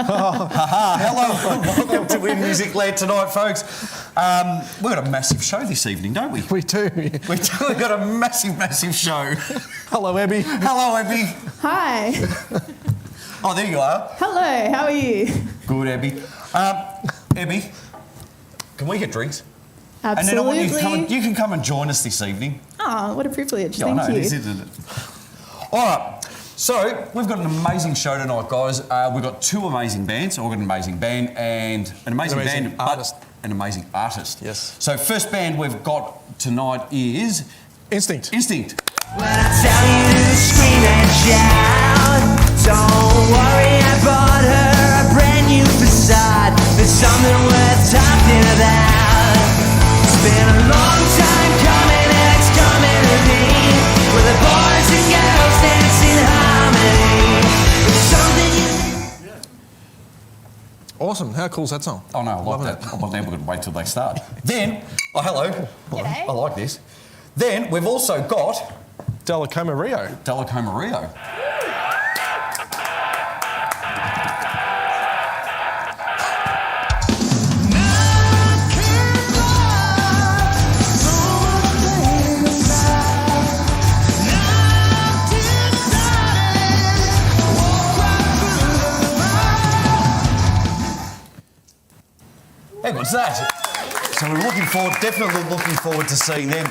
Hello, welcome to Musicland tonight, folks. We've got a massive show this evening, don't we? We do. We've got a massive show. Hello, Abby. Hello, Abby. Hi. Oh, there you are. Hello, how are you? Good, Abby. Abby, can we get drinks? Absolutely. And then you can come and join us this evening. Oh, what a privilege. Yeah, Thank I know, you. it is, isn't it? All right. So, we've got an amazing show tonight, guys. We've got two amazing bands. We've got an amazing band and an amazing artist. An amazing artist. Yes. So, first band we've got tonight is... Instynkt. Instynkt. When I tell you to scream and shout, don't worry, I bought her a brand new facade. There's something worth talking about. It's been a long time coming and it's coming to me, where the boys and girls dance in harmony. It's something you... Awesome. How cool is that song? Oh, no, I like Loving that. it. Oh, well, now we're going to wait till they start. Then... Oh, hello. G'day. I like this. Then we've also got... Delacoma Rio. Delacoma Rio. Hey, what's that? So we're definitely looking forward to seeing them.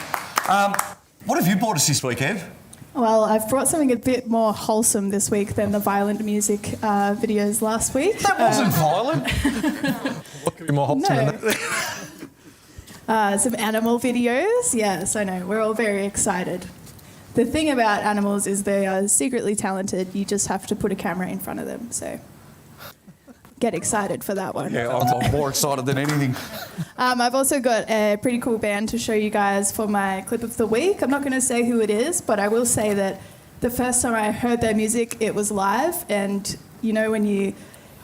What have you brought us this week, Ev? Well, I've brought something a bit more wholesome this week than the violent music videos last week. That wasn't violent. What could be more wholesome than that? Some animal videos. Yes, I know. We're all very excited. The thing about animals is they are secretly talented. You just have to put a camera in front of them. So get excited for that one. Yeah, I'm more excited than anything. I've also got a pretty cool band to show you guys for my clip of the week. I'm not going to say who it is, but I will say that the first time I heard their music, it was live. And you know when you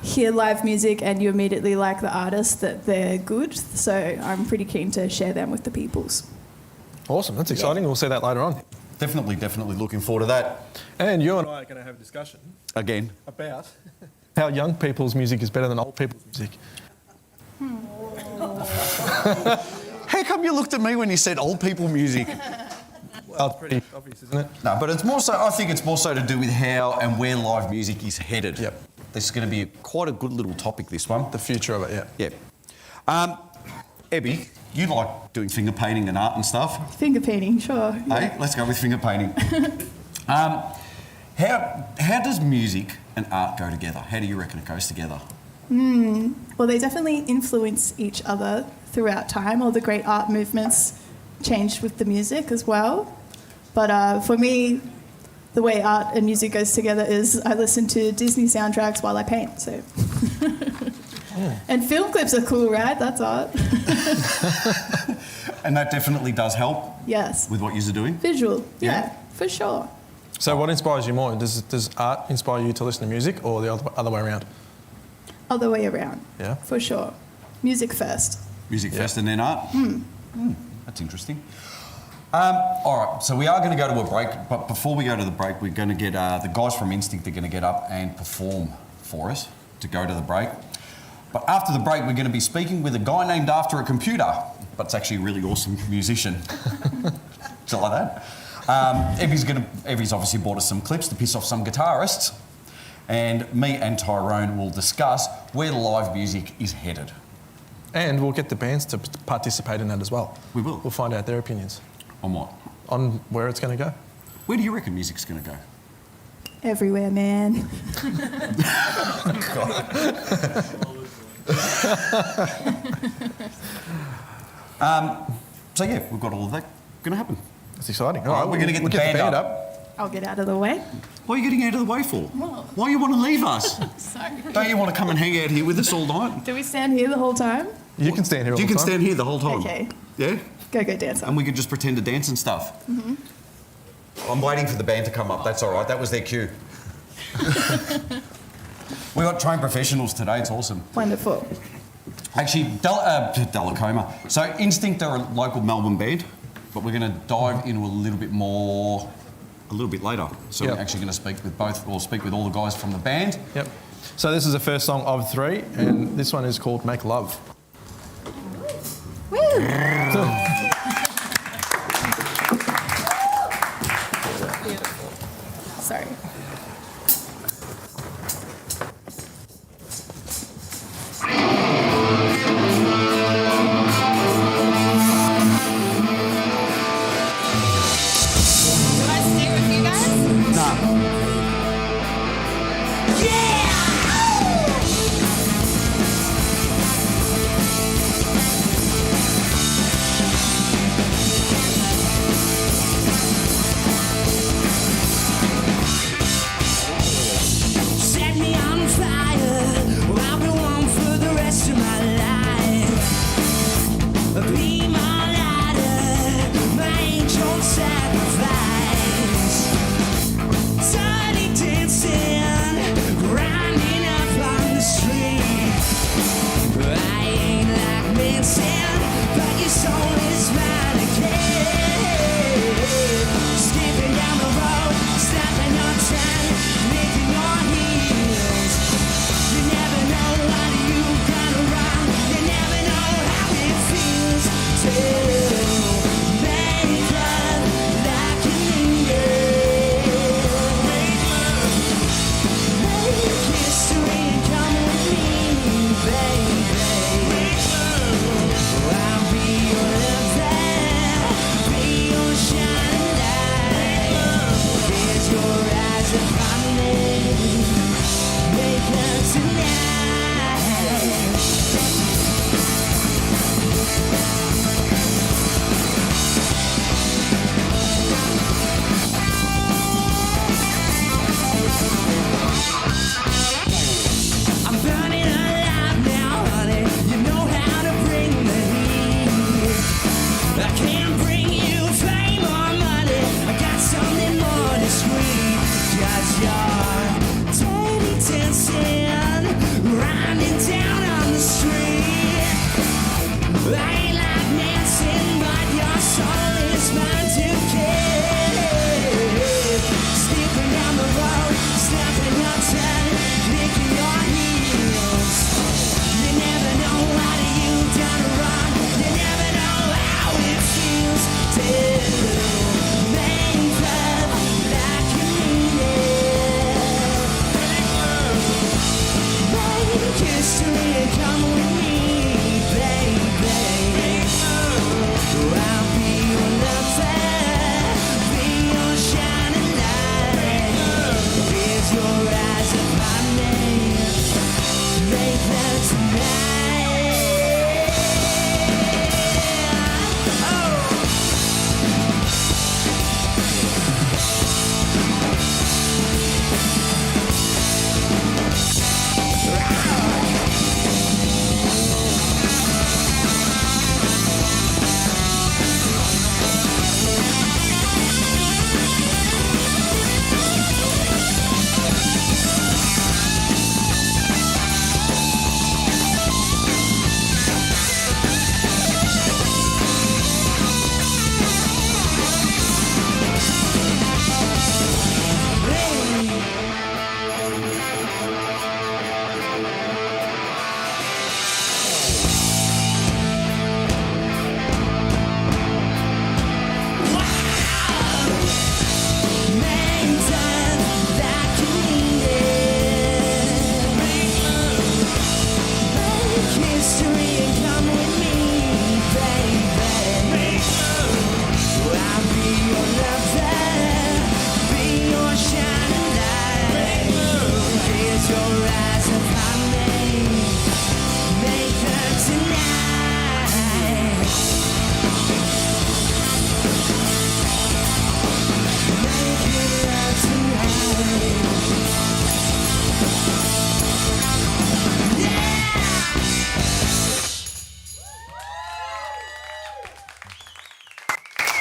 hear live music and you immediately like the artist, that they're good. So I'm pretty keen to share them with the peoples. Awesome. That's exciting. We'll see that later on. Definitely looking forward to that. And you and I are going to have a discussion Again. about how young people's music is better than old people's music. How come you looked at me when you said old people music? Well, it's pretty obvious, isn't it? No, but it's more so, I think it's more so to do with how and where live music is headed. Yep. This is going to be quite a good little topic, this one. The future of it, yeah. Yeah. Abby, you like doing finger painting and art and stuff? Finger painting, sure. Hey, let's go with finger painting. How does music and art go together? How do you reckon it goes together? Well, they definitely influence each other throughout time. All the great art movements changed with the music as well. But for me, the way art and music goes together is I listen to Disney soundtracks while I paint. So, and film clips are cool, right? That's art. And that definitely does help Yes. with what you're doing. Visual. Yeah. Yeah, for sure. So what inspires you more? Does art inspire you to listen to music or the other way around? Other way around. Yeah. For sure. Music first. Music first and then art? That's interesting. All right, so we are going to go to a break, but before we go to the break, we're going to get the guys from Instynkt are going to get up and perform for us to go to the break. But after the break, we're going to be speaking with a guy named after a computer, but it's actually a really awesome musician. Just like that. Evie's obviously brought us some clips to piss off some guitarists, and me and Tyrone will discuss where live music is headed. And we'll get the bands to participate in that as well. We will. We'll find out their opinions On what? on where it's going to go. Where do you reckon music's going to go? Everywhere, man. So yeah, we've got all of that going to happen. That's exciting. All right, we're going to get the band up. I'll get out of the way. Why are you getting out of the way for? Well- Why you want to leave us? Sorry. Don't you want to come and hang out here with us all night? Do we stand here the whole time? You can stand here all You the can time. stand here the whole time. Okay. Yeah? Go dance And up. we could just pretend to dance and stuff. Mm-hmm. I'm waiting for the band to come up. That's all right. That was their cue. We got trained professionals today. It's awesome. Wonderful. Actually, Delacoma. So Instynkt are a local Melbourne band, but we're going to dive into a little bit more a little bit later. So Yep. we're actually going to speak with all the guys from the band. Yep. So this is the first song of 3, and this one is called Make Love. Sorry. Do I stay with you guys? Nah. Set me on fire. I'll be warm for the rest of my life. Be my lighter, my angel sacrifice. Dirty dancing, grinding up on the street. I ain't like Manson, but your soul is mine again. Skipping down the road, snapping on time, licking your heels. You never know what you got wrong. You never know how it feels to make love like an angel. Make history and come with me, baby. I'll be your lover, be your shining light. There's your eyes upon me. Make love tonight. I'm burning alive now, honey. You know how to bring the heat. I can't bring you fame or money. I got something more discreet. 'Cause you're dirty dancing, grinding down on the street. I ain't like Manson, but your soul is mine to keep. Slipping down the road, snapping your tongue, licking your heels. You never know what you've done wrong. You never know how it feels to make love like you mean it. Make history and come with me, baby. I'll be your lover, be your shining light. Raise your eyes upon me, make love tonight. Oh.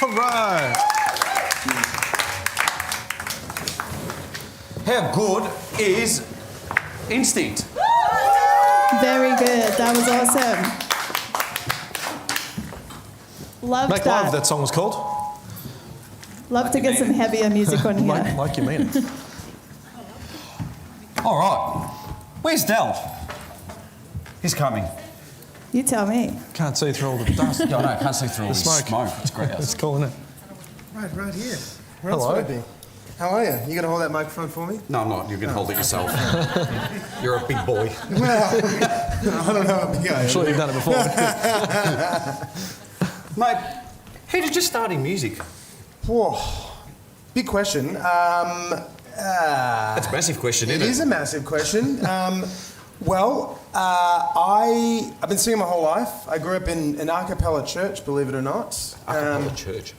All right. How good is Instynkt? Very good. That was awesome. Loved Make that. Love, that song was called. Love to get some heavier music on here. Like you mean it. All right. Where's Del? He's coming. You tell me. Can't see through all the dust. Yeah, I know, I can't see through all The the smoke. smoke. It's great. It's cool, isn't it? Right here. Where Hello. else would I be? How are you? You gonna hold that microphone for me? No, I'm not. You can hold it yourself. You're a big boy. Well, I don't know how big I am. I'm sure you've done it before. Mate, how did you start in music? Whoa, big question. That's a massive question, It isn't it? is a massive question. I've been singing my whole life. I grew up in an a cappella church, believe it or not. A cappella church.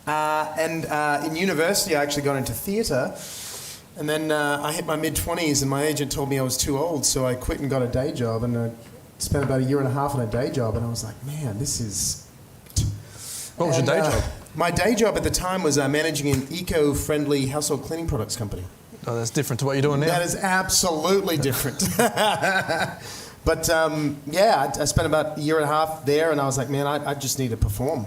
In university, I actually got into theatre. And then I hit my mid-20s and my agent told me I was too old, so I quit and got a day job. And I spent about 1.5 years on a day job. And I was like, man, this is... What was your day job? My day job at the time was managing an eco-friendly household cleaning products company. Oh, that's different to what you're doing now. That is absolutely different. But I spent about 1.5 years there, and I was like, man, I just need to perform.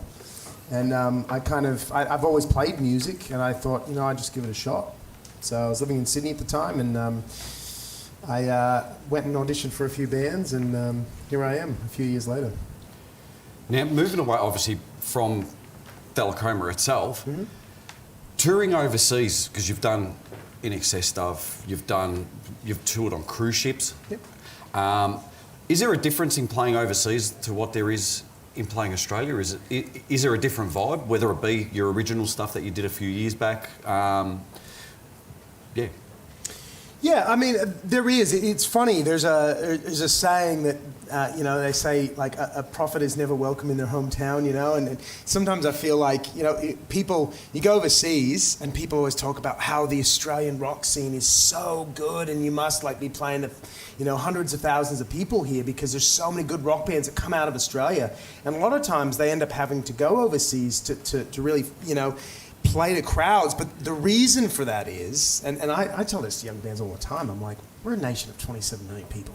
And I've always played music, and I thought, I'd just give it a shot. So I was living in Sydney at the time, and I went and auditioned for a few bands, and here I am a few years later. Now, moving away, obviously, from Delacoma itself, touring overseas, because you've done INXS stuff, you've toured on cruise ships. Yep. Is there a difference in playing overseas to what there is in playing Australia? Is there a different vibe, whether it be your original stuff that you did a few years back? Yeah, I mean, there is. It's funny. There's a saying that, they say, like, a prophet is never welcome in their hometown, and sometimes I feel like, people, you go overseas and people always talk about how the Australian rock scene is so good and you must, like, be playing to, hundreds of thousands of people here because there's so many good rock bands that come out of Australia. And a lot of times they end up having to go overseas to really, play to crowds, but the reason for that is, and I tell this to young bands all the time, I'm like, we're a nation of 27 million people.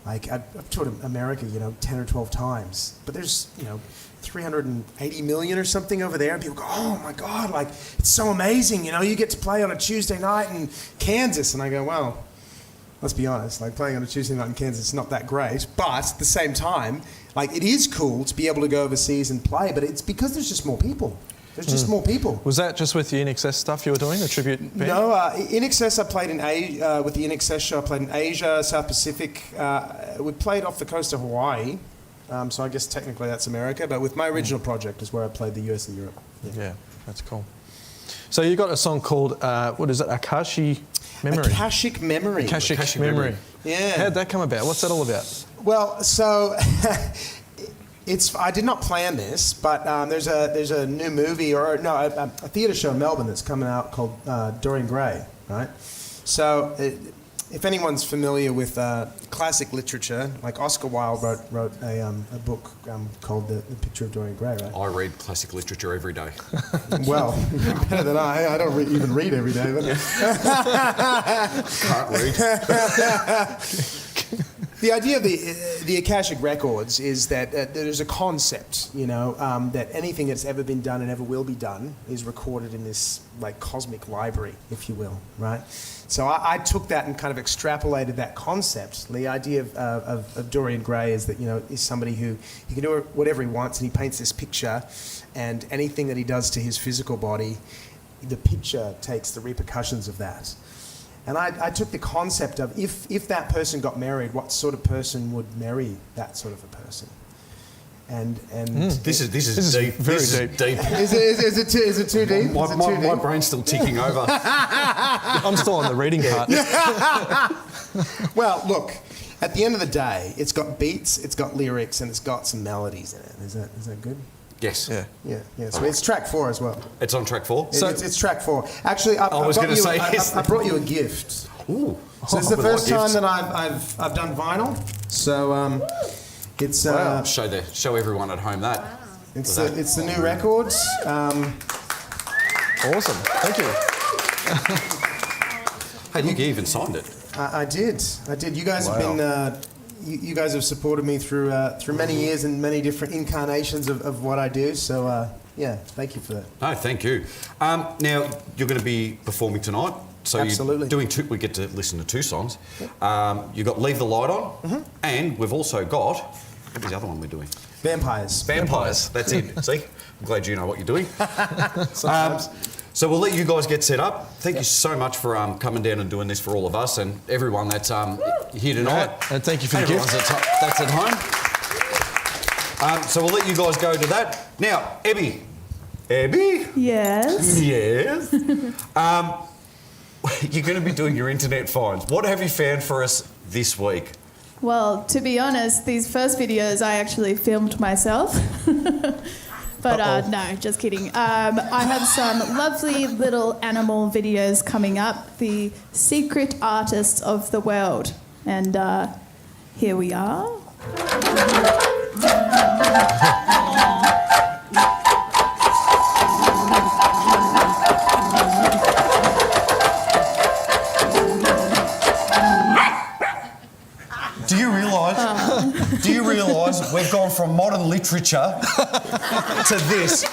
Like, I've toured America, 10 or 12 times, but there's, 380 million or something over there, and people go, oh my God, like, it's so amazing, you get to play on a Tuesday night in Kansas, and I go, well, let's be honest, like, playing on a Tuesday night in Kansas is not that great, but at the same time, like, it is cool to be able to go overseas and play, but it's because there's just more people. There's just more people. Was that just with the INXS stuff you were doing, the tribute band? No, INXS I played in Asia, with the INXS show I played in Asia, South Pacific. We played off the coast of Hawaii, so I guess technically that's America, but with my original project is where I played the US and Europe. Yeah, that's cool. So you got a song called, what is it, Akashic Memory? Akashic Memory. Akashic Memory. Yeah. How'd that come about? What's that all about? Well, so... I did not plan this, but there's a new movie a theatre show in Melbourne that's coming out called Dorian Gray, right? So if anyone's familiar with classic literature, like Oscar Wilde wrote a book called The Picture of Dorian Gray, right? I read classic literature every day. Well, better than I don't even read every day. But Can't read. The idea of the Akashic Records is that there's a concept, that anything that's ever been done and ever will be done is recorded in this, like, cosmic library, if you will, right? So I took that and kind of extrapolated that concept. The idea of Dorian Gray is that, is somebody who he can do whatever he wants, and he paints this picture, and anything that he does to his physical body, the picture takes the repercussions of that. And I took the concept of if that person got married, what sort of person would marry that sort of a person? And This is deep. very This deep. Is deep. is it too deep? My brain's still ticking over. I'm still on the reading part. Well, look, at the end of the day, it's got beats, it's got lyrics, and it's got some melodies in it. Is that good? Yes. Yeah. Yeah. So it's track 4 as well. It's on track 4. It's track 4. Actually, I brought you a gift. Ooh. So it's the first time that I've done vinyl. So it's Show everyone at home that. it's the new records. Awesome. Thank you. Hey, look, you even signed it. I did. You guys have been. You guys have supported me through many years and many different incarnations of what I do. So thank you for that. No, thank you. Now you're going to be performing tonight So Absolutely. you're doing two. We get to listen to two songs. You've got "Leave the Light On," and we've also got what was the other one we're doing? Vampires. Vampires. That's it. See, I'm glad you know what you're doing. Sometimes. So we'll let you guys get set up. Thank you so much for coming down and doing this for all of us and everyone that's here tonight. And thank you for the Everyone gift. that's at home. So we'll let you guys go to that. Now, Abby. Yes. Yes. You're going to be doing your internet finds. What have you found for us this week? Well, to be honest, these first videos I actually filmed myself. But no, just kidding. I have some lovely little animal videos coming up, the secret artists of the world. And here we are. Do you realise we've gone from modern literature to this?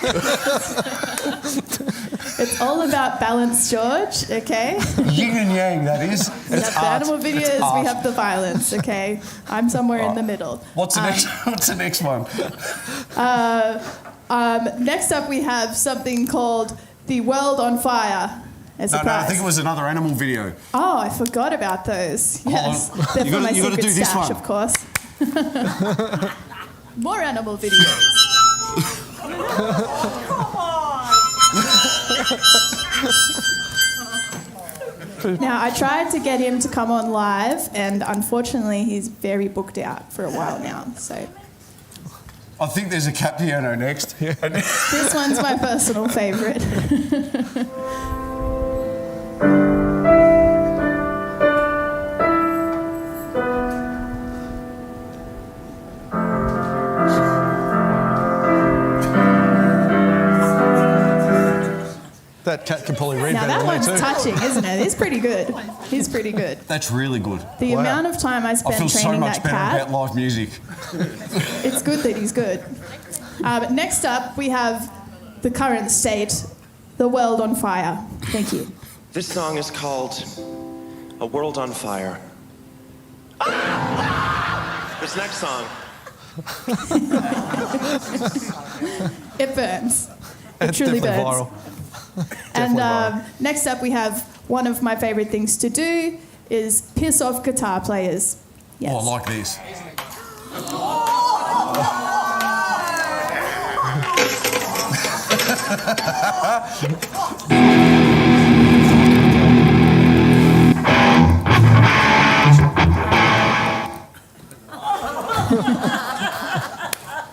It's all about balance, George, okay? Yin and yang, that is. We have the animal videos, we have the violence, okay? I'm somewhere in the middle. What's the next one? Next up, we have something called The World on Fire. As a No, prize. I think it was another animal video. Oh, I forgot about those. Yes, on. they're You for gotta- my you gotta secret do this stash, one. of course. More animal videos. Now, I tried to get him to come on live, and unfortunately, he's very booked out for a while now. So I think there's a cat piano next. Yeah. this one's my personal favourite. That cat can probably read Now better that than me one's too. touching, isn't it? He's pretty good. He's pretty good. That's really good. The Wow. amount of time I I spent feel so training much that better cat, about live music. it's good that he's good. Next up, we have the current state, the world on fire. Thank you. This song is called A World on Fire. This next song, It burns. It It's truly definitely burns. viral. And viral. next up, we have one of my favourite things to do is piss off guitar players. Yes. Oh, I like this.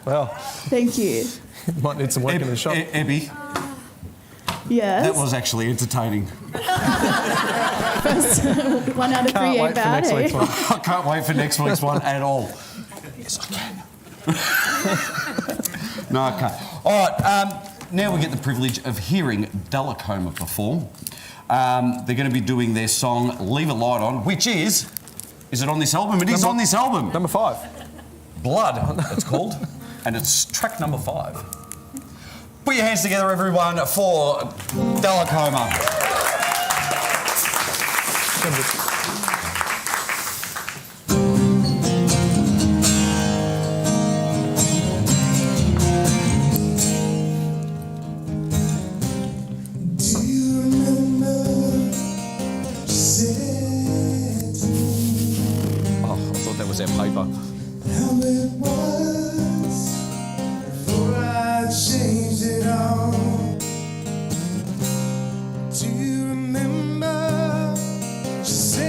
Well, Thank you. might need some work in the shop. Abby, Yes. that was actually entertaining. First, 1 out of 3 Can't ain't wait for bad, next eh? week's one. I can't wait for next week's one at all. Yes, I can. No, I can't. All right, now we get the privilege of hearing Delacoma perform. They're going to be doing their song Leave a Light On, which is it on this album? It is on this album. Number 5. Blood, it's called, and it's track number 5. Put your hands together, everyone, for Delacoma. Do you remember said Oh, I thought that was our paper. how it was before I changed it all? Do you remember she said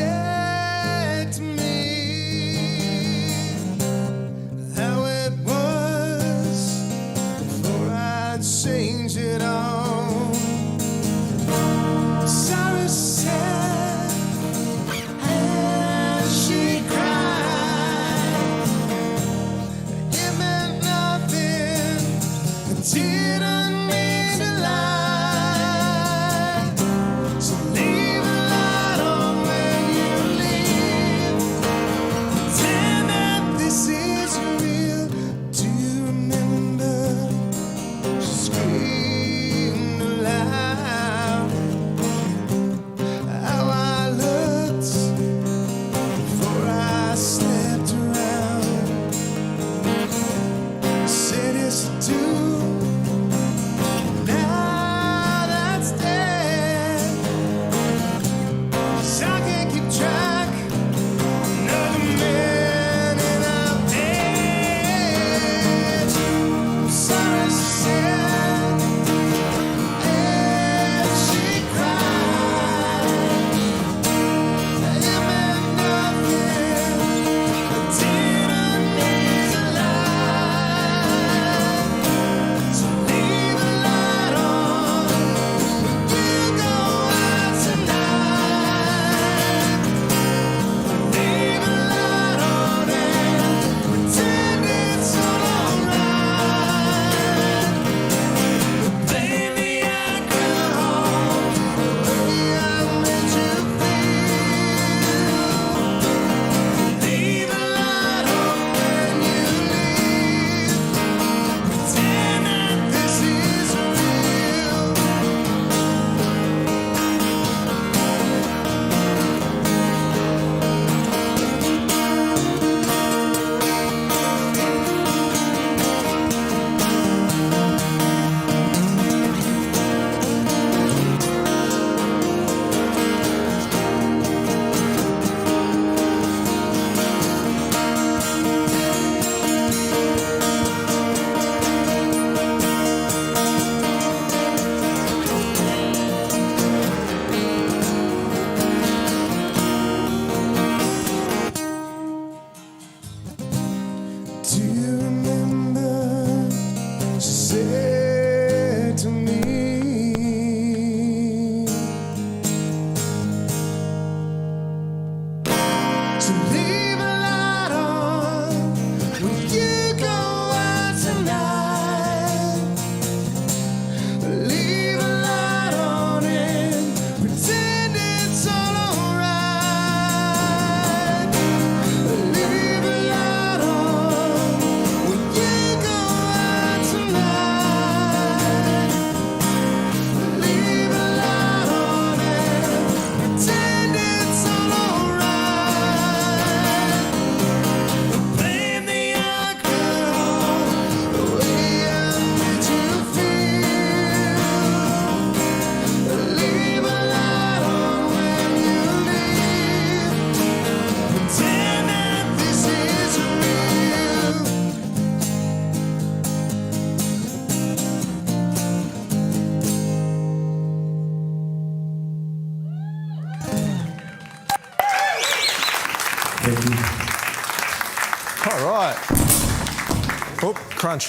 Oh, crunch.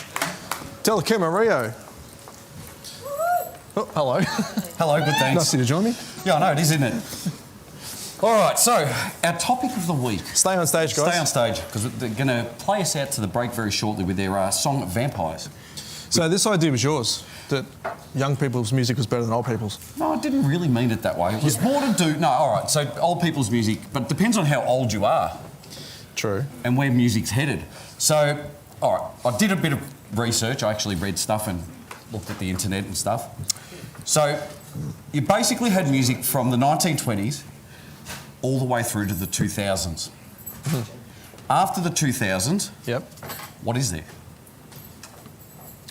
Telecama Rio. Oh, hello. Hello, good thanks. Nice of you to join me. Yeah, I know, it is, isn't it? All right, so our topic of the week. Stay on stage, guys. Stay on stage, because they're going to play us out to the break very shortly with their song Vampires. So this idea was yours, that young people's music was better than old people's. No, I didn't really mean it that way. It was more to do... No, all right, so old people's music, but it depends on how old you are. True. And where music's headed. So, all right, I did a bit of research. I actually read stuff and looked at the internet and stuff. So, you basically had music from the 1920s all the way through to the 2000s. After the 2000s, Yep. what is there?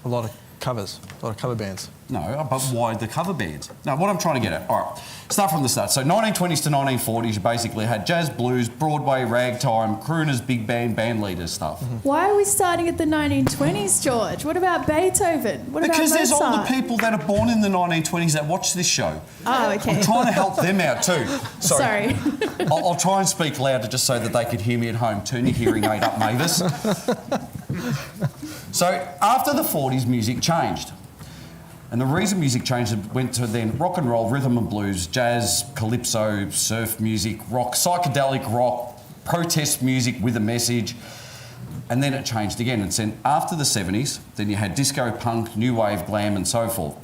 A lot of covers, a lot of cover bands. No, but why the cover bands? No, what I'm trying to get at. All right, start from the start. So 1920s to 1940s, you basically had jazz, blues, Broadway, ragtime, crooners, big band, band leaders stuff. Why are we starting at the 1920s, George? What about Beethoven? What Because about there's Mozart? older people that are born in the 1920s that watch this show. Oh, okay. I'm trying to help them out too. Sorry. I'll try and speak louder just so that they could hear me at home. Turn your hearing aid up, Mavis. So after the 40s, music changed. And the reason music changed, it went to then rock and roll, rhythm and blues, jazz, calypso, surf music, rock, psychedelic rock, protest music with a message. And then it changed again. And then after the 70s, then you had disco, punk, new wave, glam and so forth.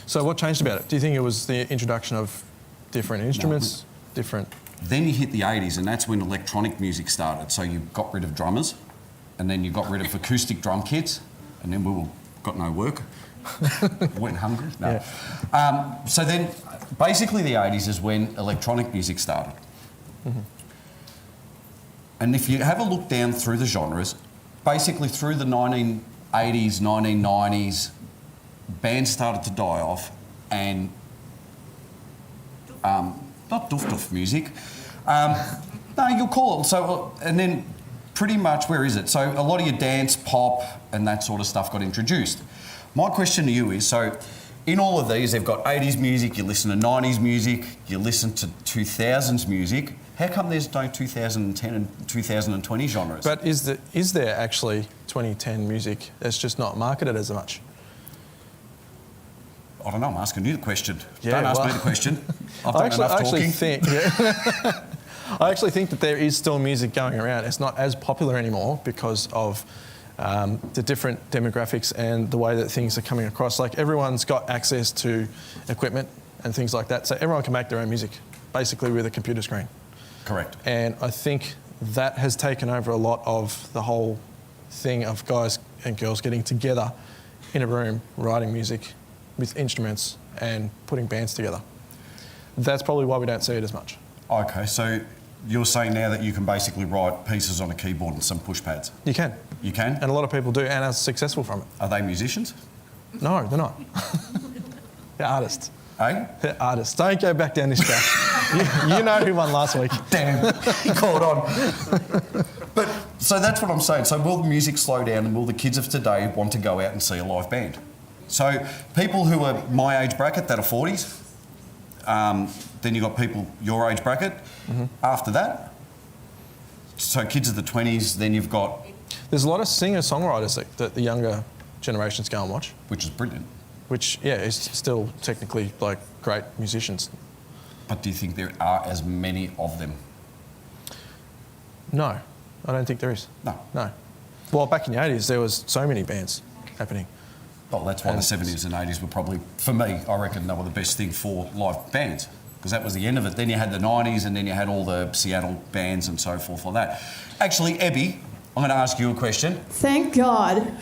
So what changed about it? Do you think it was the introduction of different instruments, different... Then you hit the 80s, and that's when electronic music started. So you got rid of drummers, and then you got rid of acoustic drum kits, and then we got no work. Went hungry? No. Yeah. So then, basically the 80s is when electronic music started. Mm-hmm. And if you have a look down through the genres, basically through the 1980s, 1990s, bands started to die off, and not doof music. No, you'll call it. So, and then pretty much, where is it? So a lot of your dance, pop, and that sort of stuff got introduced. My question to you is, so in all of these, they've got 80s music, you listen to 90s music, you listen to 2000s music. How come there's no 2010 and 2020 genres? But is there actually 2010 music that's just not marketed as much? I don't know, I'm asking you the question. Yeah, Don't ask well, me the question. I've done enough talking. I actually think that there is still music going around. It's not as popular anymore because of the different demographics and the way that things are coming across. Like, everyone's got access to equipment and things like that, so everyone can make their own music, basically with a computer screen. Correct. And I think that has taken over a lot of the whole thing of guys and girls getting together in a room, writing music with instruments and putting bands together. That's probably why we don't see it as much. Okay, so you're saying now that you can basically write pieces on a keyboard and some push pads? You can. You can? And a lot of people do and are successful from it. Are they musicians? No, they're not. They're artists. Eh? They're artists. Don't go back down this track. you know who won last week. Damn, he caught on. But, so that's what I'm saying. So will music slow down, and will the kids of today want to go out and see a live band? So people who are my age bracket that are 40s, then you've got people your age bracket. Mm-hmm. After that, so kids of the 20s, then you've got... There's a lot of singer-songwriters that the younger generations go and watch. Which is brilliant. Which, yeah, is still technically, like, great musicians. But do you think there are as many of them? No, I don't think there is. No. No. Well, back in the 80s, there was so many bands happening. Well, that's why the 70s and 80s were probably, for me, I reckon they were the best thing for live bands, because that was the end of it. Then you had the 90s, and then you had all the Seattle bands and so forth like that. Actually, Abby, I'm going to ask you a question. Thank God.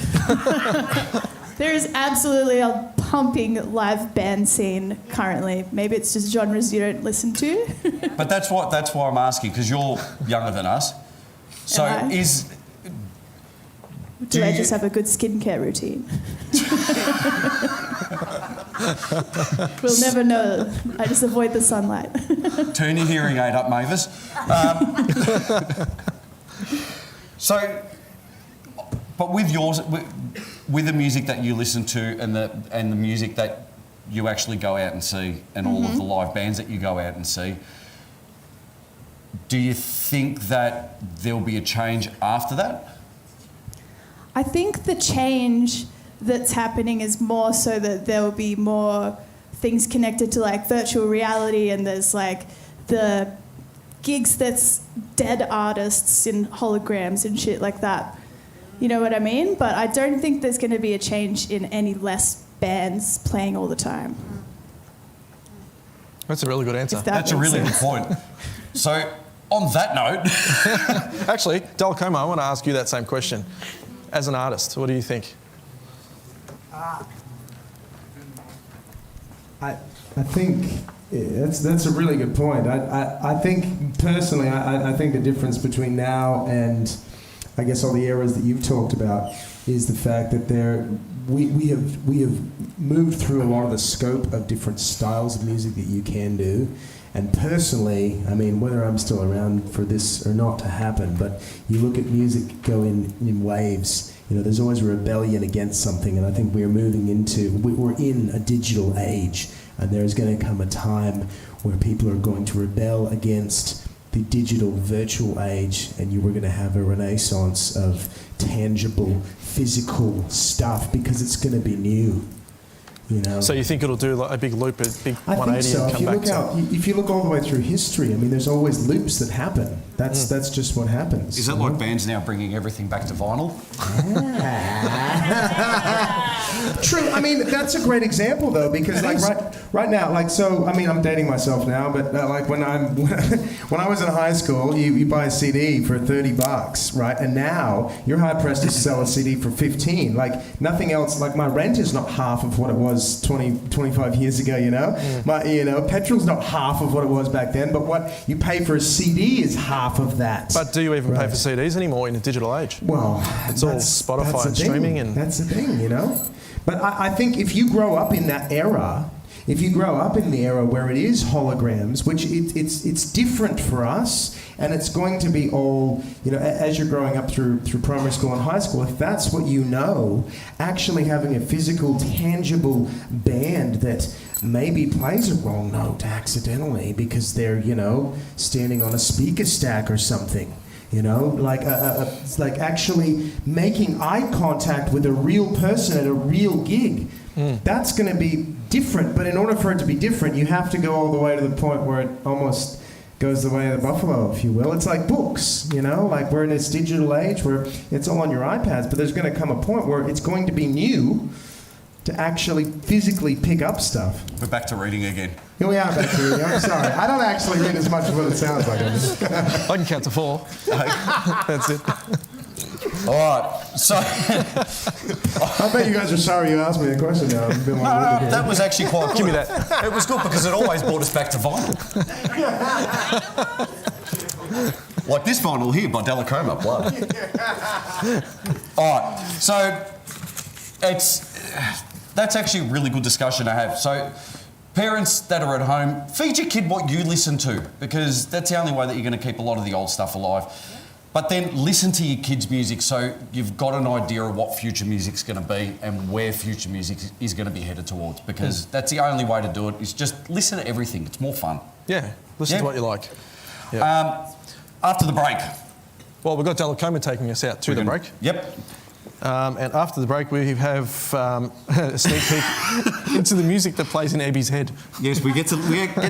There is absolutely a pumping live band scene currently. Maybe it's just genres you don't listen to. But that's why I'm asking, because you're younger than us. So Am I? Do I just have a good skincare routine? We'll never know. I just avoid the sunlight. Turn your hearing aid up, Mavis. But with yours, with the music that you listen to and the music that you actually go out and see, and all of the live bands that you go out and see, do you think that there'll be a change after that? I think the change that's happening is more so that there will be more things connected to like virtual reality, and there's like the gigs that's dead artists in holograms and shit like that. You know what I mean? But I don't think there's going to be a change in any less bands playing all the time. That's a really good answer. That's a really good point. So, on that note... Actually, Delacoma, I want to ask you that same question. As an artist, what do you think? I think that's a really good point. I think personally, I think the difference between now and I guess all the eras that you've talked about is the fact that we have moved through a lot of the scope of different styles of music that you can do. And personally, I mean, whether I'm still around for this or not to happen, but you look at music go in waves. You know, there's always a rebellion against something, and I think we're in a digital age, and there's going to come a time where people are going to rebel against the digital virtual age, and you were going to have a renaissance of tangible, physical stuff because it's going to be new. You know? So you think it'll do like a big loop, a big I 180 think so. and come back to... If you look all the way through history, I mean, there's always loops that happen. That's just what happens. Is it like bands now bringing everything back to vinyl? True. I mean, that's a great example though, because like right now, like so. I mean, I'm dating myself now, but like when I was in high school, you buy a CD for $30, right? And now you're hard pressed to sell a CD for 15. Like nothing else. Like my rent is not half of what it was 25 years ago. You know, petrol's not half of what it was back then. But what you pay for a CD is half of that. But do you even pay for CDs anymore in a digital age? Well, it's all Spotify and streaming, and that's the thing, you know. But I think if you grow up in that era, if you grow up in the era where it is holograms, which it's different for us, and it's going to be all, you know, as you're growing up through primary school and high school, if that's what you know, actually having a physical, tangible band that maybe plays a wrong note accidentally because they're, you know, standing on a speaker stack or something. You know, like actually making eye contact with a real person at a real gig. That's going to be different. But in order for it to be different, you have to go all the way to the point where it almost goes the way of the buffalo, if you will. It's like books, you know, like we're in this digital age where it's all on your iPads, but there's going to come a point where it's going to be new to actually physically pick up stuff. We're back to reading again. Here we are back to reading. I'm sorry. I don't actually read as much as what it sounds like. I can count to 4. That's it. All right, so... I bet you guys are sorry you asked me a question now. I've been that was actually quite good. Give me that. It was good because it always brought us back to vinyl. Like this vinyl here by Delacoma, blood. All right, so that's actually a really good discussion to have. So parents that are at home, feed your kid what you listen to, because that's the only way that you're going to keep a lot of the old stuff alive. But then listen to your kids' music so you've got an idea of what future music's going to be and where future music is going to be headed towards, because that's the only way to do it, is just listen to everything. It's more fun. Yeah, listen to what you like. After the break. Well, we've got Delacoma taking us out to the break. Yep. And after the break, we have a sneak peek into the music that plays in Ebby's head. Yes, we get to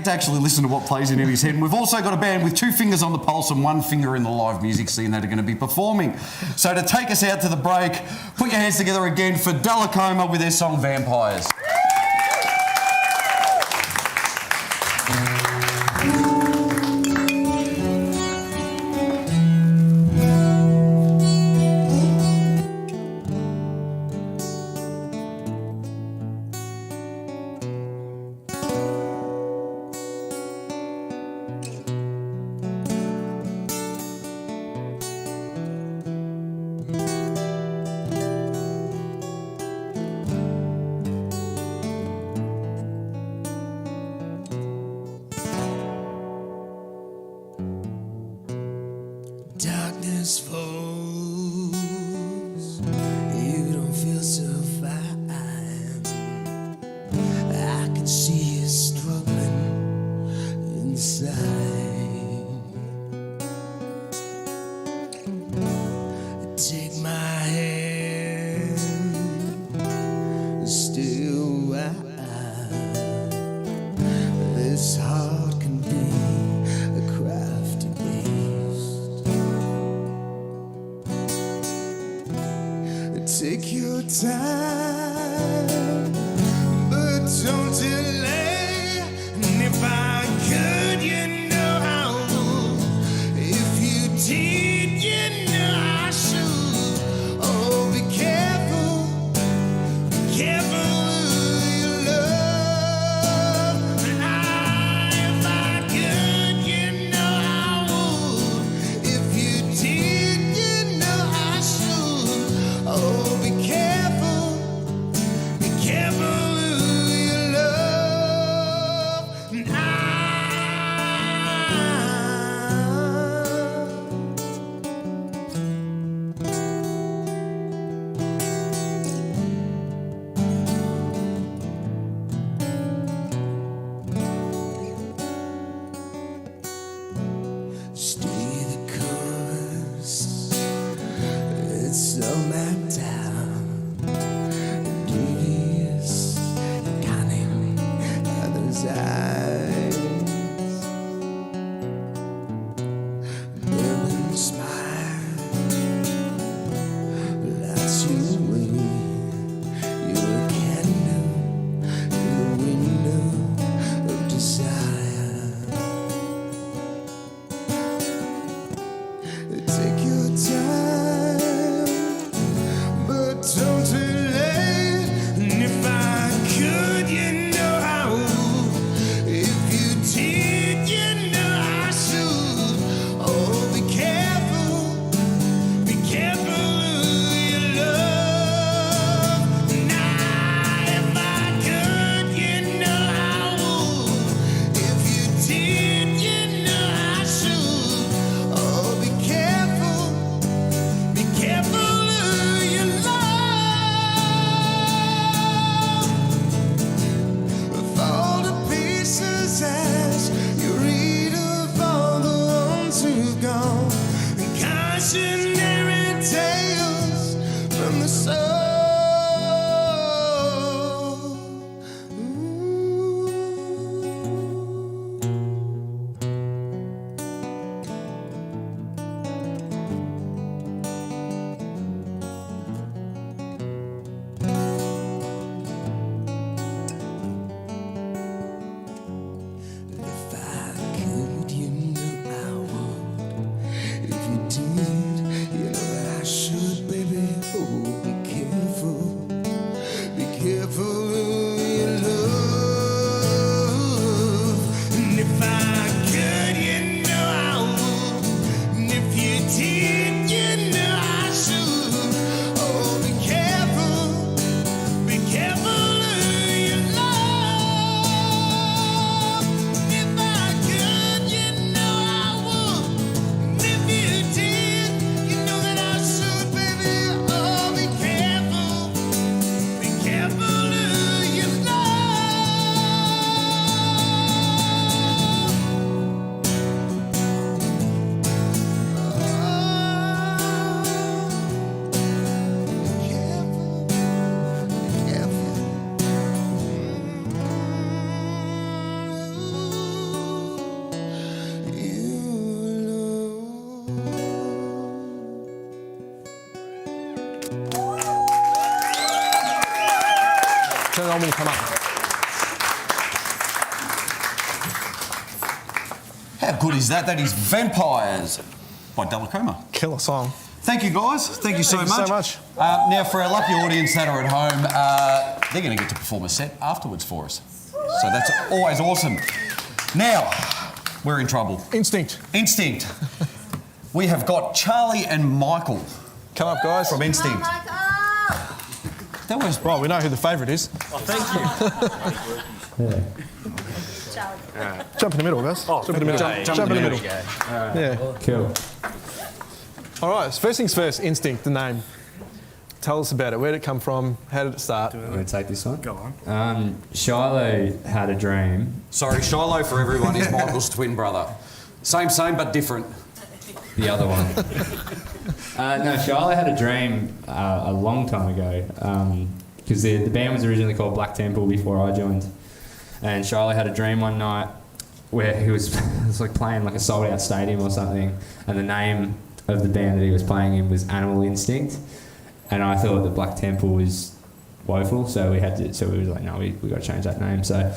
actually listen to what plays in Ebby's head. And we've also got a band with 2 fingers on the pulse and 1 finger in the live music scene that are going to be performing. So to take us out to the break, put your hands together again for Delacoma with their song Vampires. Darkness falls, you don't feel so fine. I can see you struggling inside. Take my hand. but don't delay. And if I could, you know I would. If you did, you know I should. Oh, be careful, be careful who you love. And if I could, you know I would. If you did, you know I should. Oh, be careful who you love. And stay the course. It's all mapped out. Devious, cunning, others' eyes. Burning smile, lights you away. You're a candle in the window of desire. Take your time, but don't delay. And if I could, you know I would. If you did, you know I should. Oh, be careful who you love. Now, if I could, you know I would. If you did, you know I should. Oh, be careful who you love. Fall to pieces as you read of all the ones who've gone. And cautionary tales from the soul. If I could, you know I would. If you did, you know that I should, baby. Oh, be careful who you love. And if I could, you know I would. And if you did, you know I should. Oh, be careful who you love. If I could, you know I would. And if you did, you know that I should, baby. Oh, be careful who you love. Turn it on when you come up. How good is that? That is Vampires by Delacoma. Killer song. Thank you, guys. Thank you so Thank much. you so much. Now, for our lucky audience that are at home, they're going to get to perform a set afterwards for us. So that's always awesome. Now, we're in trouble. Instynkt. Instynkt. We have got Charlie and Michael Come up, guys. from Instynkt. That was Well, we know who the favourite is. Jump in the middle, guys. Jump in the middle. Jump in the middle. Yeah. Cool. All right. So first things first. Instynkt, the name. Tell us about it. Where did it come from? How did it start? I'm going to take this one. Go on. Shiloh had a dream. Sorry, Shiloh for everyone is Michael's twin brother. Same, but different. The other one. No, Shiloh had a dream a long time ago because the band was originally called Black Temple before I joined. And Shiloh had a dream one night where he was, it was like playing like a sold out stadium or something, and the name of the band that he was playing in was Animal Instinct. And I thought that Black Temple was woeful. So we were like, no, we got to change that name. So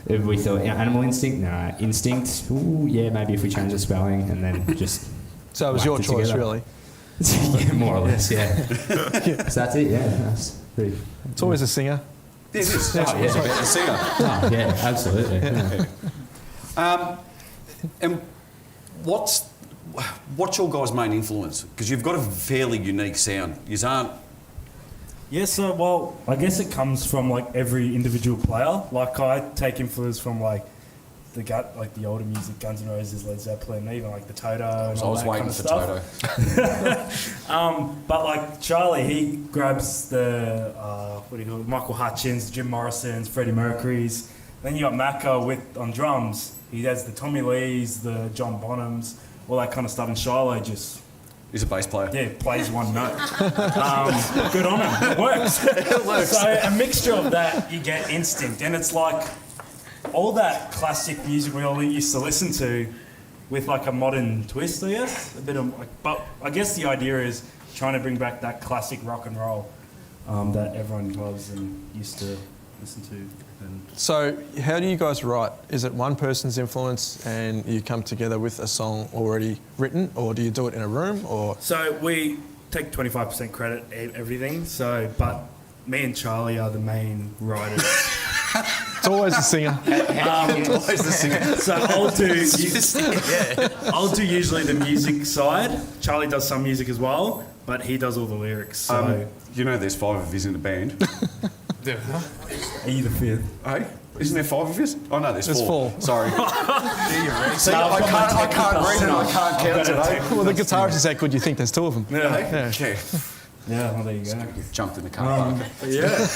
we thought, Animal Instinct, no, Instynkt. Ooh, yeah, maybe if we change the spelling, and then just. So it was your choice, really. Yeah, more or less, yeah. So that's it, yeah. That's pretty. It's always a singer. Yeah, it is. Oh, It's yeah. about the singer. Oh, yeah, absolutely. Yeah. And what's your guys' main influence? Because you've got a fairly unique sound. You aren't. Yeah, so, well, I guess it comes from, like, every individual player. Like, I take influence from, like, the older music, Guns N' Roses, Led Zeppelin, even, like, the Toto and all that kind of stuff. But, like, Charlie, he grabs the, Michael Hutchins, Jim Morrison's, Freddie Mercury's. Then you got Macca on drums. He has the Tommy Lees, the John Bonhams, all that kind of stuff. And Shiloh just... He's a bass player. Yeah, plays one note. Good on him. It works. It works. So a mixture of that, you get Instynkt. And it's like all that classic music we all used to listen to with like a modern twist, I guess. A bit of like, but I guess the idea is trying to bring back that classic rock and roll that everyone loves and used to listen to. And So how do you guys write? Is it one person's influence and you come together with a song already written, or do you do it in a room, or? so we take 25% credit everything. So, but me and Charlie are the main writers. It's always the singer. Always the singer. So I'll do usually the music side. Charlie does some music as well, but he does all the lyrics. So You know there's 5 of us in the band. are you the fifth? Hey? Isn't there 5 of us? Oh no, there's 4. There's 4. Sorry. See, I can't read and I can't count today. Well, the guitarist is that good, you think there's 2 of them. Yeah. Okay. Yeah, well, there you go. Jumped in the car park. Yeah.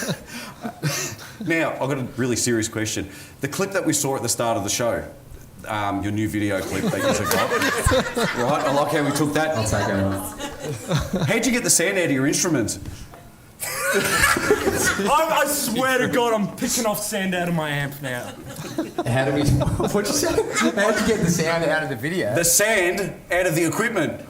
Now, I've got a really serious question. The clip that we saw at the start of the show, your new video clip that you took up, right? I like how we took that. I'll take it. How'd you get the sound out of your instruments? I swear to God, I'm picking off sand out of my amp now. How do we... What'd you say? How did you get the sound out of the video? The sand out of the equipment.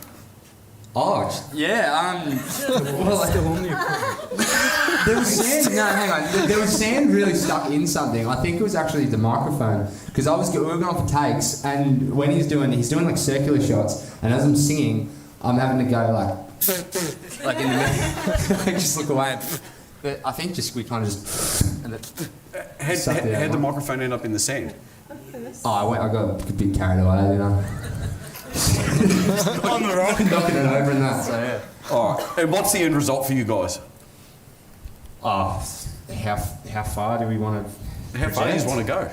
Oh, yeah, well, still on the equipment. There was sand, no, hang on. There was sand really stuck in something. I think it was actually the microphone. Because we were going for takes, and when he's doing like circular shots, and as I'm singing, I'm having to go like in the middle. I just look away. But I think we kind of just... And How'd the microphone end up in the sand? Oh, I got a bit carried away, you know. On the rock. Knocking it over and that, so yeah. All right. And what's the end result for you guys? Oh, how far do we want to... How far do you just want to go?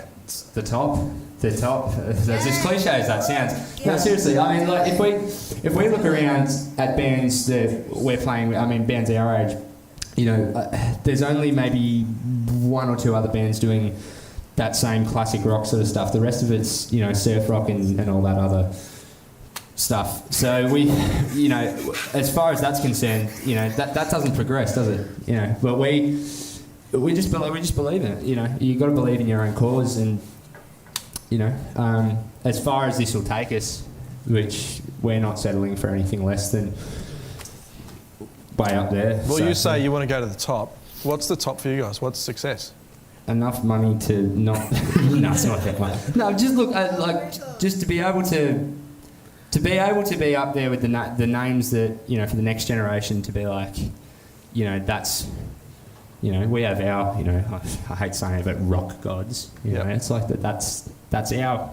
The top. That's as cliche as that sounds. No, seriously. I mean, like if we look around at bands that we're playing, I mean, bands our age, you know, there's only maybe 1 or 2 other bands doing that same classic rock sort of stuff. The rest of it's, you know, surf rock and all that other stuff. So we, you know, as far as that's concerned, you know, that doesn't progress, does it? You know, but we just believe in it. You know, you got to believe in your own cause, and you know, as far as this will take us, which we're not settling for anything less than way up there. Well, you say you want to go to the top. What's the top for you guys? What's success? Enough money to not... No, it's not that much. No, just look, just to be able to be up there with the names that, you know, for the next generation, to be like, you know, that's, you know, we have our, you know, I hate saying it, but rock gods. You know, it's like that's our,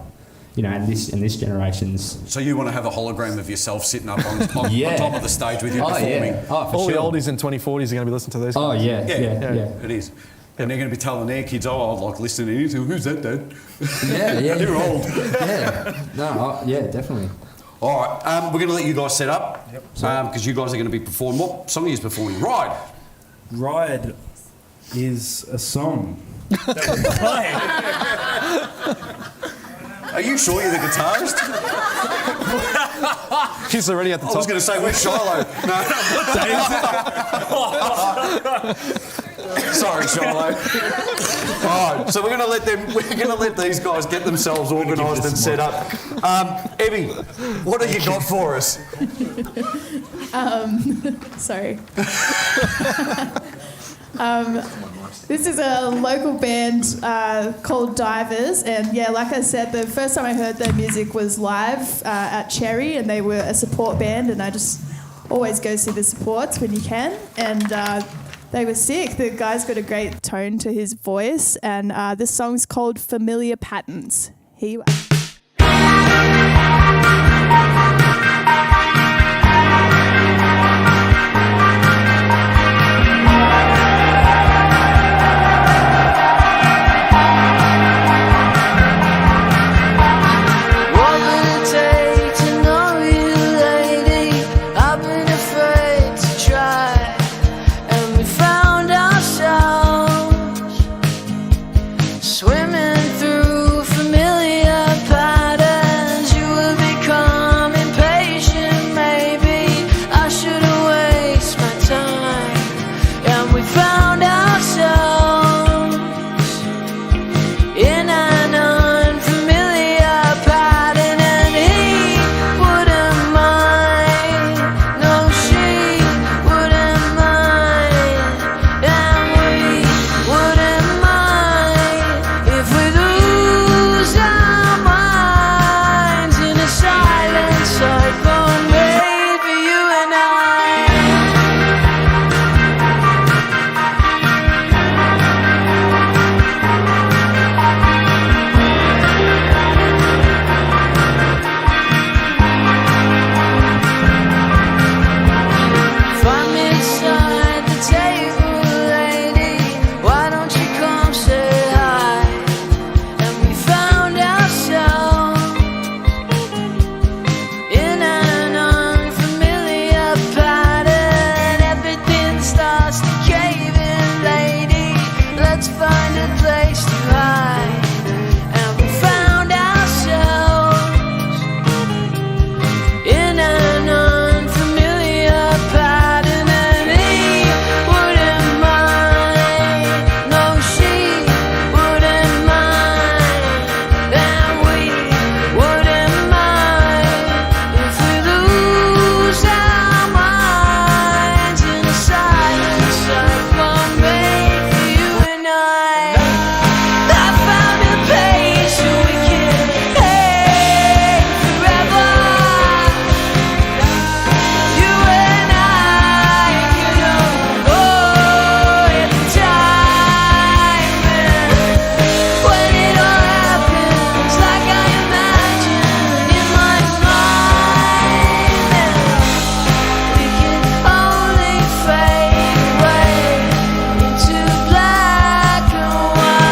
you know, and this generation's. So you want to have a hologram of yourself sitting up on top of the stage with you performing? Yeah. Oh, for All sure. the oldies in 2040s are going to be listening to this. Oh, yeah. It is. And they're going to be telling their kids, oh, I like listening to you. Who's that, Dad? Yeah. They're old. Yeah. No, yeah, definitely. All right, we're going to let you guys set up because you guys are going to be performing. What song are you performing? Ride. Ride is a song that we play. Are you sure you're the guitarist? He's already at the top. I was going to say, where's Shiloh? No. Sorry, Shiloh. All right, so we're going to let these guys get themselves organised and set up. Emmy, what have you got for us? Sorry. This is a local band called Divers, and yeah, like I said, the first time I heard their music was live at Cherry, and they were a support band, and I just always go see the supports when you can, and they were sick. The guy's got a great tone to his voice, and this song's called Familiar Patterns. Here you are. Swimming through familiar patterns, you will become impatient. Maybe I shouldn't waste my time. And we found ourselves in an unfamiliar pattern, and he wouldn't mind. No, she wouldn't mind, and we wouldn't mind. If we lose our minds in a silent cycle made for you and I. Find me beside the table, lady. Why don't you come say hi? And we found ourselves in an unfamiliar pattern. Everything starts to cave in, lady. Let's find a place to hide. And we found ourselves in an unfamiliar pattern, and he wouldn't mind. No, she wouldn't mind, and we wouldn't mind. If we lose our minds in a silent cycle made for you and I. I found a place where we can hang forever. You and I can avoid the time, and when it all happens like I imagine in my mind, we can only fade away into black and white.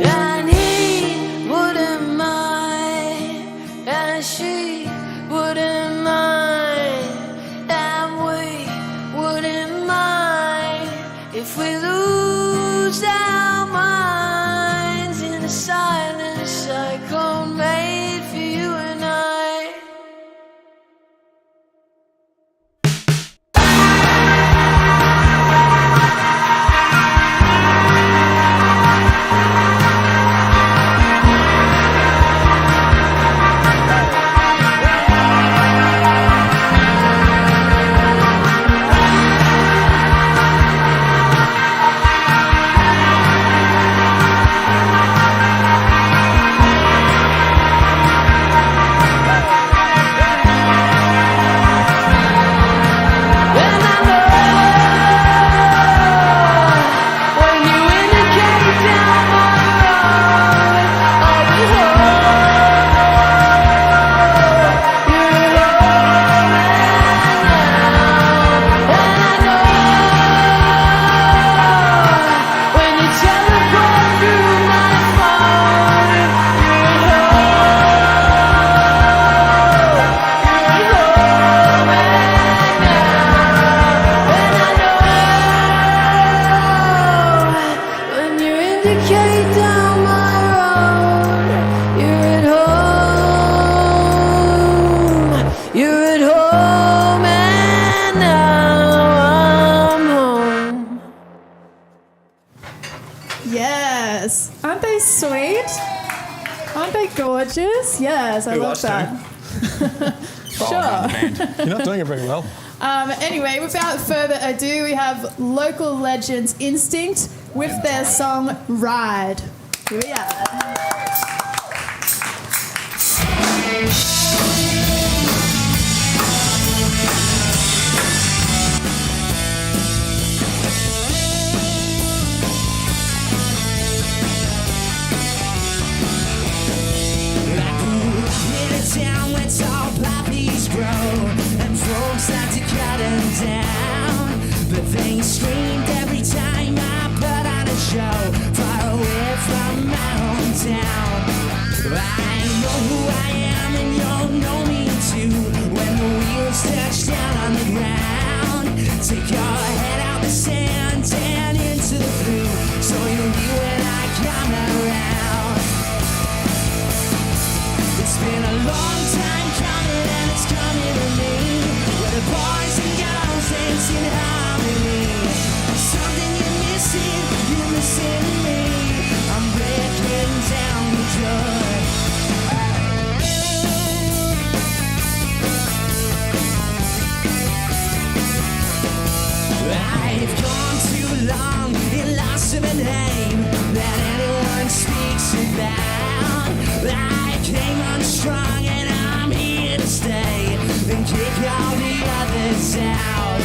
And he wouldn't mind, and she wouldn't mind, and we wouldn't mind if we lose our minds in a silent cycle made for you and I. And I know when you indicate down my road, I'll be home. You're at home now. And I know when you teleport through my phone, you're at home. You're at home now. And I know when you indicate down my road, you're at home. You're at home, and now I'm home. Yes. Aren't they sweet? Aren't they gorgeous? Yes, I Who, love us that. Oh, Sure. no, the band. You're not doing it very well. Anyway, without further ado, we have local legends Instynkt with their song Ride. Here we are. Town where tall poppies grow and folks start to cut them down, but they screamed every time I put on a show far away from my hometown. I know who I am and you'll know me too when the wheels touch down on the ground. Take your head out the sand and into the blue, so you'll be when I come around. It's been a long time coming and it's coming to me, where the boys and girls dance in harmony. Something you're missing me. I'm breaking down the door. I've gone too long in loss of a name that anyone speaks about. I came on strong and I'm here to stay and kick all the others out.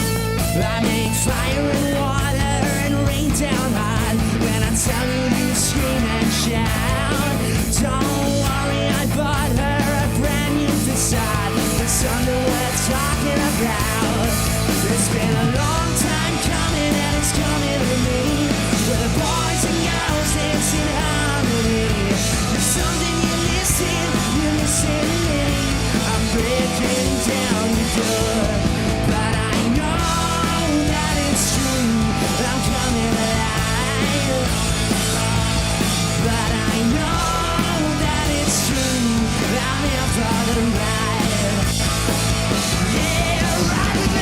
I make fire and water and rain down hard when I tell you to scream and shout. Don't worry, I bought her a brand new facade. It's something we're talking about. It's been a long time coming and it's coming to me, where the boys and girls dance in harmony. There's something you're missing me. I'm breaking down the door, but I know that it's true. I'm coming alive, but I know that it's true. I'm here for the ride. Yeah, ride with me.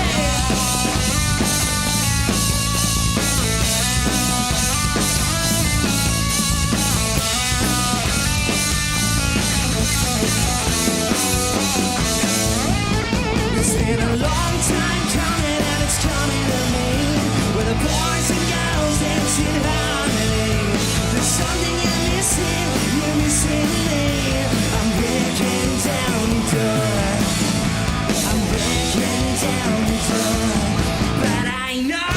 It's been a long time coming and it's coming to me, where the boys and girls dance in harmony. There's something you're missing me. I'm breaking down the door. I'm breaking down the door. But I know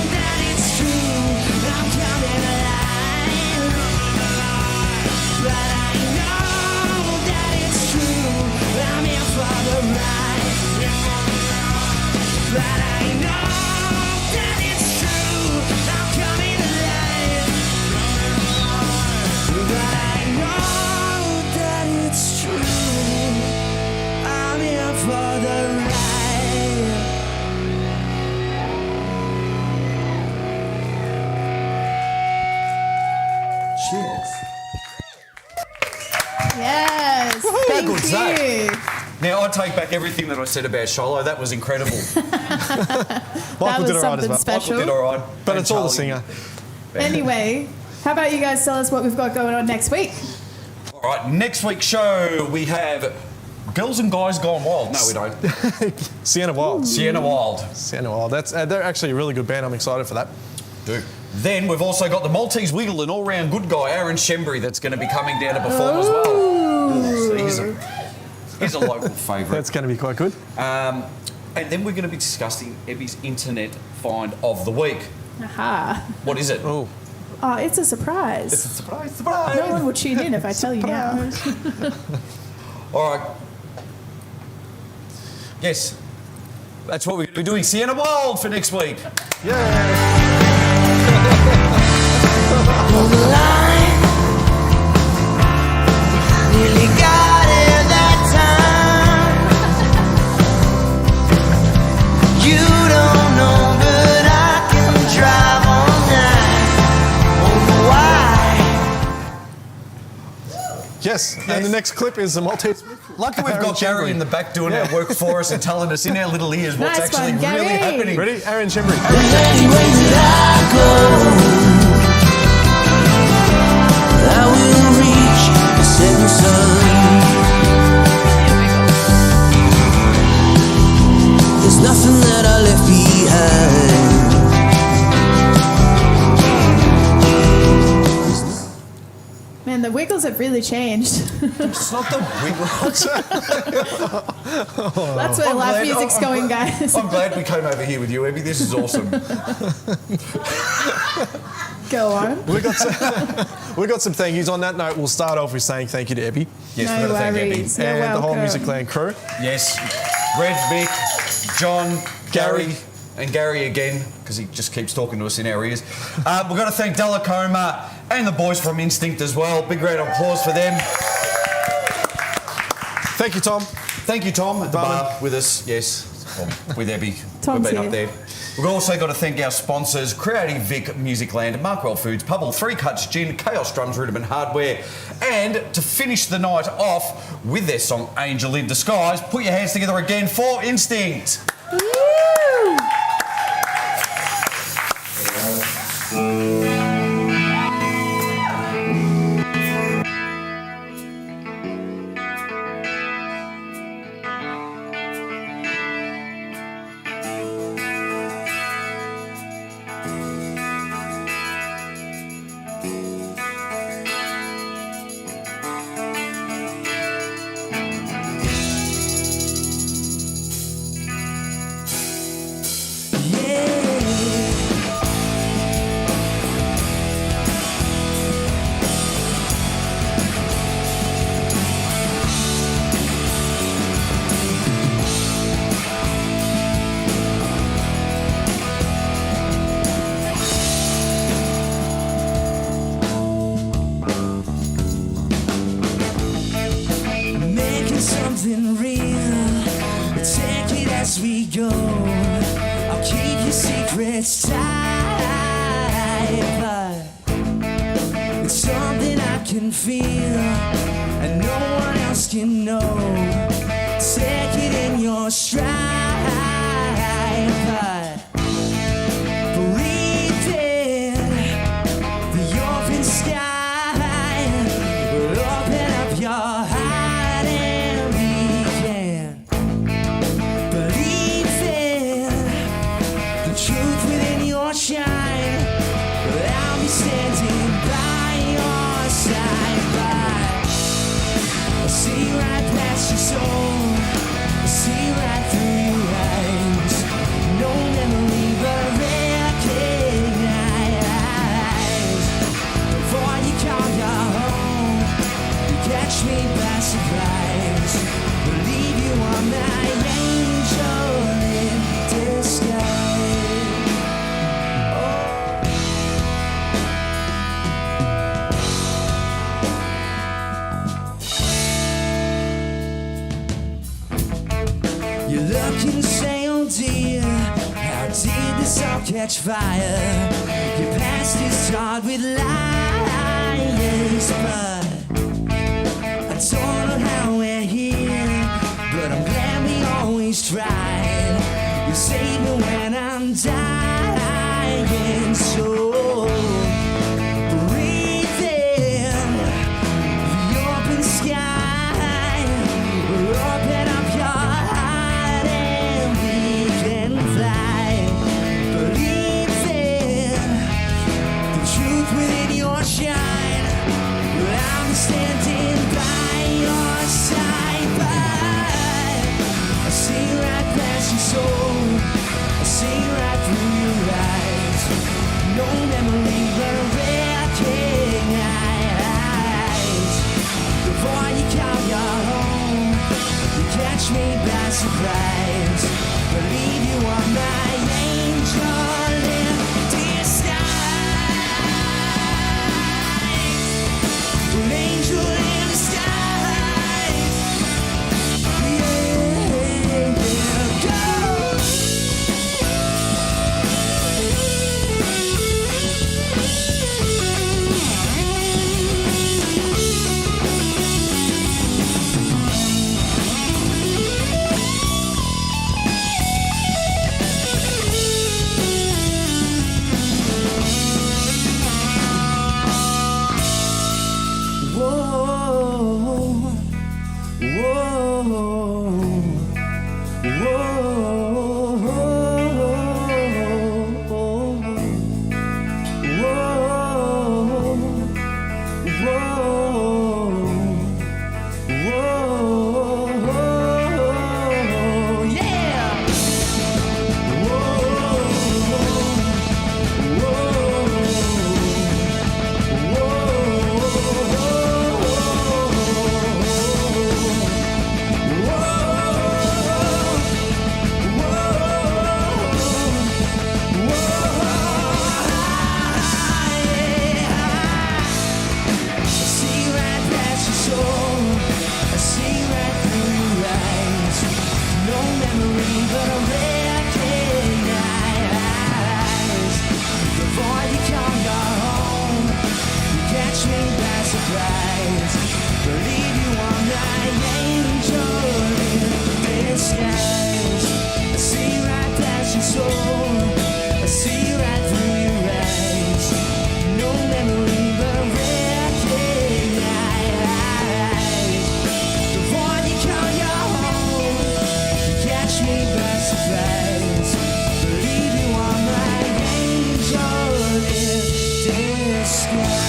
that it's true. I'm coming alive. But I know that it's true. I'm here for the ride. But I know that it's true. I'm coming alive. But I know that it's true. I'm here for the ride. Cheers. Yes. Thank good's you. that? Now, I take back everything that I said about Shiloh. That was incredible. Michael was did all right as something well. special. Michael did all right. But And it's all the Charlie. singer. Anyway, how about you guys tell us what we've got going on next week? All right, next week's show, we have Girls and Guys Gone Wild. No, we don't. Sienna Wild. Sienna Wild. Sienna Wild. They're actually a really good band. I'm excited for that. Do. Then we've also got the Maltese Wiggle and all-round good guy, Aaron Schembri, that's going to be coming down to perform as well. So he's a local favourite. That's going to be quite good. And then we're going to be discussing Ebby's internet find of the week. Aha. What is it? Oh, Oh, it's a surprise. It's a surprise. No one will tune in if I tell you now. All right. Yes. That's what we're going to be doing. Sienna Wild for next week. On the line, nearly got it that time. You don't know, but I can drive all night on the wire. yes. And the next clip is the Maltese. Lucky we've Aaron got Gary Schembri. in the back doing our work for us and telling us in our little ears what's Nice actually one, Gary. really happening. Ready? Aaron Schembri. Many ways that I go. Man, the Wiggles have really changed. It's not the Wiggles. That's where live music's going, guys. I'm glad we came over here with you, Ebby. This is awesome. Go on. We got some thank yous. On that note, we'll start off with saying thank you to Ebby Yes, No we've got to thank worries. Ebby. You're and the whole welcome. Musicland crew. Yes. Red, Vic, John, Gary, and Gary again, because he just keeps talking to us in our ears. We've got to thank Delacoma and the boys from Instynkt as well. Big round of applause for them. Thank you, Tom. Thank you, Tom, at the bar with us. Yes, well, with Ebby. Tom's We've been here. up there. We've also got to thank our sponsors, Creative Vic, Musicland, Markwell Foods, Pubble, Three Cuts Gin, Chaos Drums, Rudiment Hardware, and to finish the night off with their song Angel in Disguise, put your hands together again for Instynkt. Making something real, take it as we go. I'll keep your secrets tight, but it's something I can feel and no one else can know. Take it in your stride, but breathe in the open sky. Open up your heart and begin. Believe in the truth within your shine. I'll be standing by your side. I see right past your soul. I see right through your eyes. No memory but recognize. Before you call your home, you catch me by surprise. Believe you are my angel in disguise. You look and say, oh dear, how did this all catch fire? Your past is tarred with lies, but I don't know how we're here, but I'm glad we always tried. You save me when I'm dying, so breathe in the open sky. Open up your heart and we can fly. Believe in the truth within your shine. I'm standing by your side, but I see right past your soul. I see right through your eyes. No memory but recognize. Before you call your home, you catch me by surprise. Believe you are my angel in disguise. An angel in disguise. Yeah, go. catch me by surprise. Believe you are my angel in disguise. I see right past your soul, I see right through your eyes. No memory but recognize the one you call your home. Catch me by surprise. Believe you are my angel in disguise.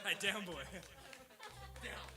Hey, down boy. Down.